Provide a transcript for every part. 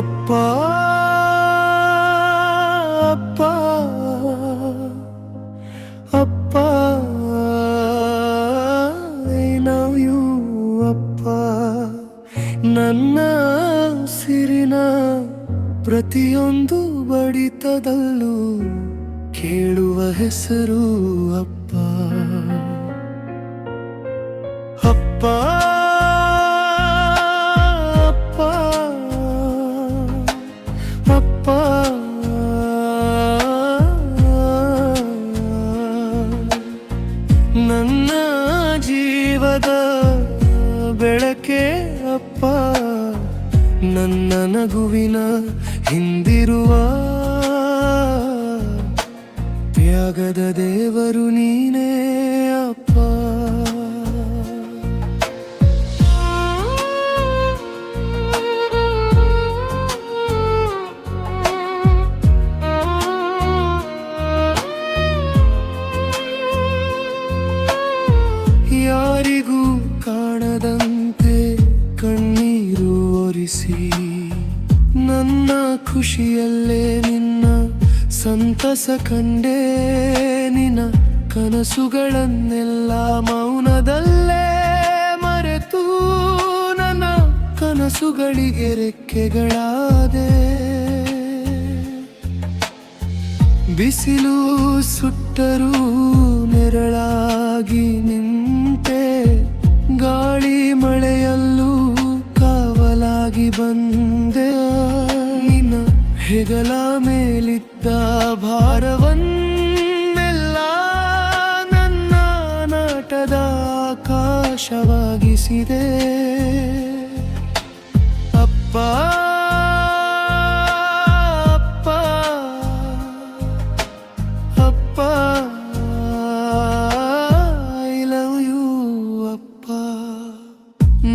ಅಪ್ಪ ಅಪ್ಪ ಅಪ್ಪ ಐ ಲವ್ ಯು ಅಪ್ಪ. ನನ್ನ ಉಸಿರಿನ ಪ್ರತಿಯೊಂದು ಬಡಿತದಲ್ಲೂ ಕೇಳುವ ಹೆಸರು ಅಪ್ಪ. ಅಪ್ಪ ಅಪ್ಪ ನನ್ನ ಜೀವದ ಬೆಳಕೆ ಅಪ್ಪ. ನನ್ನ ನಗುವಿನ ಹಿಂದಿರುವ ತ್ಯಾಗದ ದೇವರು ನೀನೇ ಅಪ್ಪ. ಯಾರಿಗೂ ಕಾಣದಂತೆ ಕಣ್ಣೀರು ಒರೆಸಿ ನನ್ನ ಖುಷಿಯಲ್ಲೇ ನಿನ್ನ ಸಂತಸ ಕಂಡೇ. ನಿನ್ನ ಕನಸುಗಳನ್ನೆಲ್ಲ ಮೌನದಲ್ಲೇ ಮರೆತು ನನ್ನ ಕನಸುಗಳಿಗೆ ರೆಕ್ಕೆಗಳಾದೆ. ಬಿಸಿಲು ಸುಟ್ಟರೂ ನೆರಳಾಗಿ ನಿಂತೆ, ಗಾಳಿ ಮಳೆಯಲ್ಲೂ ಕಾವಲಾಗಿ ಬಂದೆ. ನಿನ್ನ ಹೆಗಲ ಮೇಲಿದ್ದ ಭಾರವನ್ನೆಲ್ಲ ನನ್ನ ನಾಟದ ಆಕಾಶವಾಗಿಸಿದೆ ಅಪ್ಪ.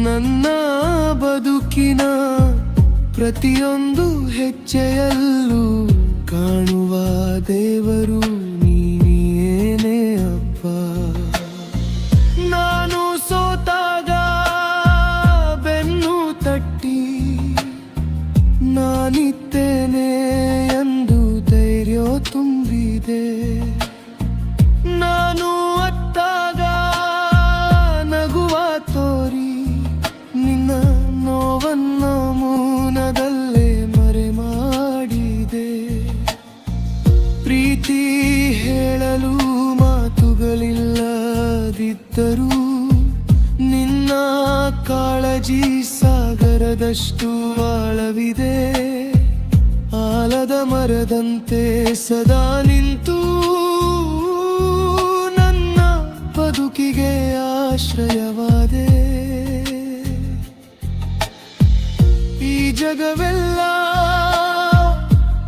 ನನ್ನ ಬದುಕಿನ ಪ್ರತಿಯೊಂದು ಹೆಜ್ಜೆಯಲ್ಲೂ ಕಾಣುವ ದೇವರು ನೀನೇ ಅಪ್ಪ. ನಾನು ಸೋತಾಗ ಬೆನ್ನು ತಟ್ಟಿ ನಾನಿದ್ದೇನೆ ಎಂದು ಧೈರ್ಯ ತುಂಬಿದೆ. ನಾನು ಅತ್ತಾಗ ನಗುವ ತೋರಿ ನಿನ್ನ ನೋವನ್ನು ಮೌನದಲ್ಲೇ ಮರೆ ಮಾಡಿದೆ. ಪ್ರೀತಿ ಹೇಳಲು ಮಾತುಗಳಿಲ್ಲದಿದ್ದರೂ ನಿನ್ನ ಕಾಳಜಿ ಸಾಗರದಷ್ಟು ಆಳವಿದೆ. ಆಲದ ಮರದಂತೆ ಸದಾ ನಿಂತು ನನ್ನ ಬದುಕಿಗೆ ಆಶ್ರಯವಾದೆ. ಈ ಜಗವೆಲ್ಲ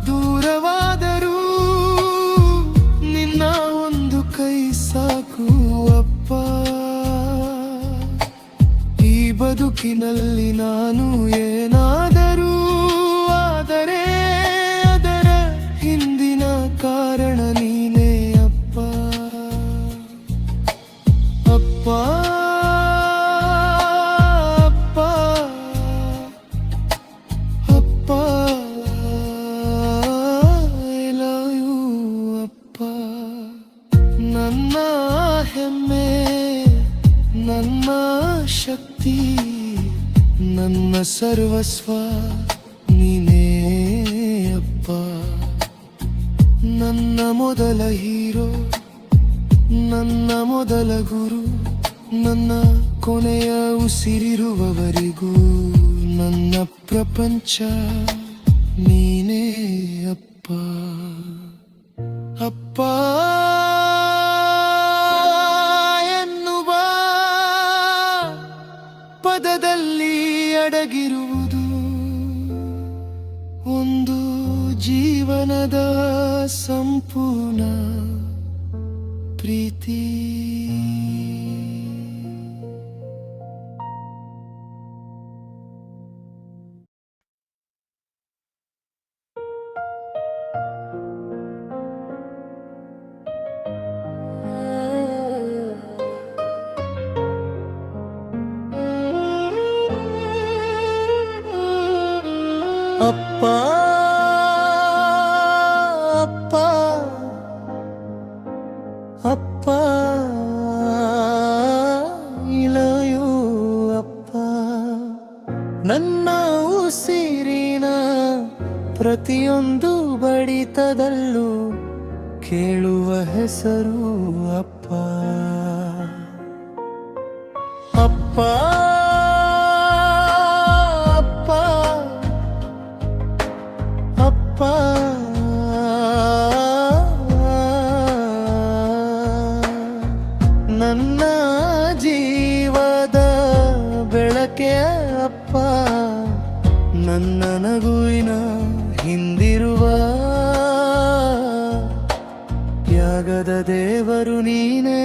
ದೂರವಾದರೂ ನಿನ್ನ ಒಂದು ಕೈ ಸಾಕು ಅಪ್ಪ. ಈ ಬದುಕಿನಲ್ಲಿ ನಾನು ಏನಾದರೂ ಆದರೆ ಅದರ ಹಿಂದಿನ ಕಾರಣ ನೀನೇ ಅಪ್ಪ. ಅಪ್ಪ ನನ್ನ ಹೆಮ್ಮೆ, ನನ್ನ ಶಕ್ತಿ, ನನ್ನ ಸರ್ವಸ್ವ ನೀನೇ ಅಪ್ಪ. ನನ್ನ ಮೊದಲ ಹೀರೋ, ನನ್ನ ಮೊದಲ ಗುರು, ನನ್ನ ಕೊನೆಯ ಉಸಿರಿರುವವರೆಗೂ ನನ್ನ ಪ್ರಪಂಚ ನೀನೇ ಅಪ್ಪ. ಅಪ್ಪ ಎನ್ನುವ ಪದದಲ್ಲಿ ಅಡಗಿರುವುದು ಒಂದು ಜೀವನದ ಸಂಪೂರ್ಣ ಪ್ರೀತಿ. up ಪ್ರತಿಯೊಂದು ಬಡಿತದಲ್ಲೂ ಕೇಳುವ ಹೆಸರು ಅಪ್ಪ. ಅಪ್ಪ ಅಪ್ಪ ಅಪ್ಪ ನನ್ನ ಜೀವದ ಬೆಳಕೆ ಅಪ್ಪ, ನನ್ನ ನಗುವಿನ ಹಿಂದಿರುವ ತ್ಯಾಗದ ದೇವರು ನೀನೇ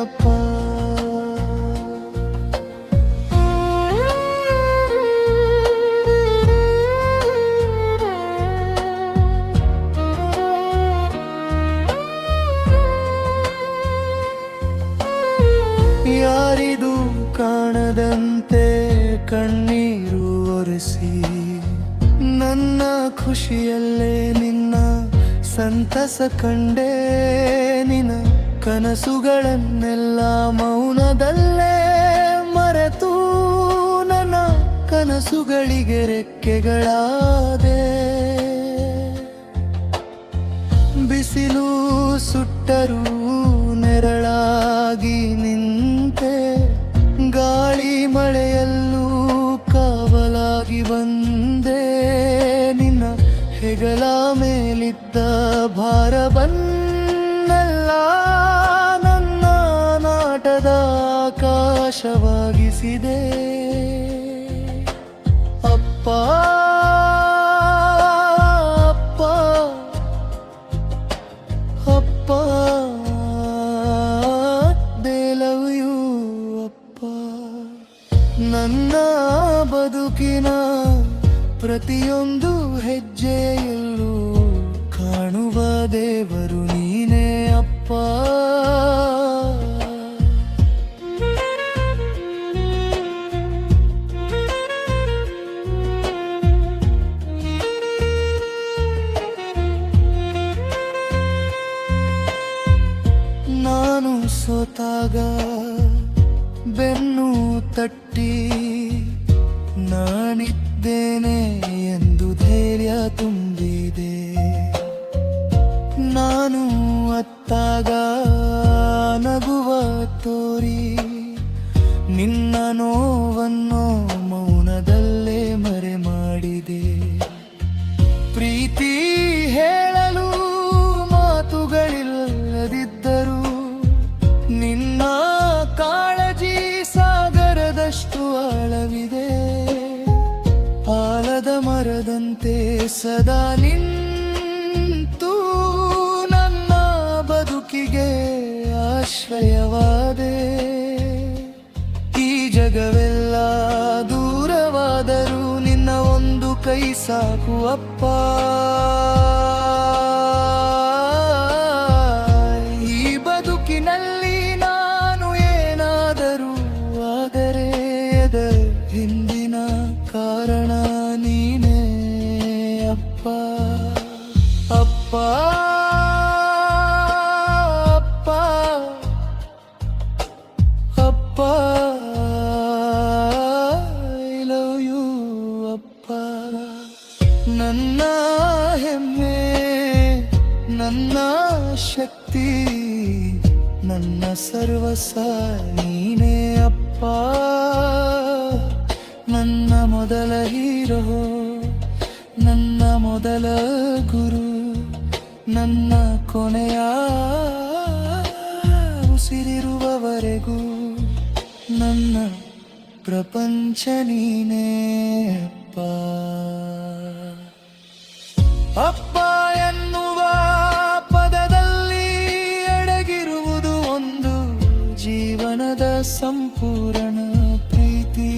ಅಪ್ಪ. ಯಾರಿದು ಕಾಣದಂತೆ ಕಣ್ಣೀರು ಒರೆಸಿ ನನ್ನ ಖುಷಿಯಲ್ಲೇ ನಿನ್ನ ಸಂತಸ ಕಂಡೆ. ನಿನ್ನ ಕನಸುಗಳನ್ನೆಲ್ಲ ಮೌನದಲ್ಲೇ ಮರೆತು ನನ್ನ ಕನಸುಗಳಿಗೆ ರೆಕ್ಕೆಗಳಾದೆ. ಬಿಸಿಲು ಸುಟ್ಟರೂ ನೆರಳಾಗಿ ನಿಂತೆ, ಗಾಳಿ ಮಳೆಯಲ್ಲೂ ಕಾವಲಾಗಿ ಬಂದೆ. ನಿನ್ನ ಹೆಗಲ ಮೇಲಿದ್ದ ಭಾರವನ್ನೆಲ್ಲ ನನ್ನ ನಾಟದ ಆಕಾಶವಾಗಿಸಿದೆ ಅಪ್ಪ. ಅಪ್ಪ ಅಪ್ಪ they love you ಅಪ್ಪ. ನನ್ನ ಬದುಕಿನ ಪ್ರತಿಯೊಂದು ಹೆಜ್ಜೆಯಲ್ಲೂ ಕಾಣುವ ದೇವರು ನೀನೇ ಅಪ್ಪ. ನಾನು ಸೋತಾಗ ಬೆನ್ನು ತಟ್ಟಿ ನಾನಿದ್ದೇನೆ ಎಂದು ಧೈರ್ಯ ತುಂಬಿದೆ. ನಾನು ಅತ್ತಾಗ ನಗುವ ತೋರಿ ನಿನ್ನ ನೋವನ್ನು ಮೌನದಲ್ಲೇ ಮರೆ ಮಾಡಿದೆ. ಪ್ರೀತಿ ಹೇಳಲು ಮಾತುಗಳಿಲ್ಲದಿದ್ದರೂ ನಿನ್ನ ಕಾಳಜಿ ಸಾಗರದಷ್ಟು ಆಳವಿದೆ. ಆಲದ ಮರದಂತೆ ಸದಾ ನಿಂತು ನನ್ನ ಬದುಕಿಗೆ ಆಶ್ರಯವಾದೆ. ಈ ಜಗವೆಲ್ಲ ದೂರವಾದರೂ ನಿನ್ನ ಒಂದು ಕೈ ಸಾಕು ಅಪ್ಪ. ಈ ಬದುಕಿನಲ್ಲಿ ನಾನು ಏನಾದರೂ ಆದರೆ ಅದರ ಹಿಂದಿನ ಕಾರಣ ನೀನೇ ಅಪ್ಪ. ಅಪ್ಪ ಅಪ್ಪ ಅಪ್ಪ I love you ಅಪ್ಪ. ನನ್ನ ಹೆಮ್ಮೆ, ನನ್ನ ಶಕ್ತಿ, ನನ್ನ ಸರ್ವಸ್ವ ನೀನೇ ಅಪ್ಪ. ನನ್ನ ಮೊದಲ ಹೀರೋ, ನನ್ನ ಮೊದಲ ಗುರು, ನನ್ನ ಕೊನೆಯ ಉಸಿರಿರುವವರೆಗೂ ನನ್ನ ಪ್ರಪಂಚ ನೀನೇ ಅಪ್ಪ. ಅಪ್ಪ ಎನ್ನುವ ಪದದಲ್ಲಿ ಅಡಗಿರುವುದು ಒಂದು ಜೀವನದ ಸಂಪೂರ್ಣ ಪ್ರೀತಿ.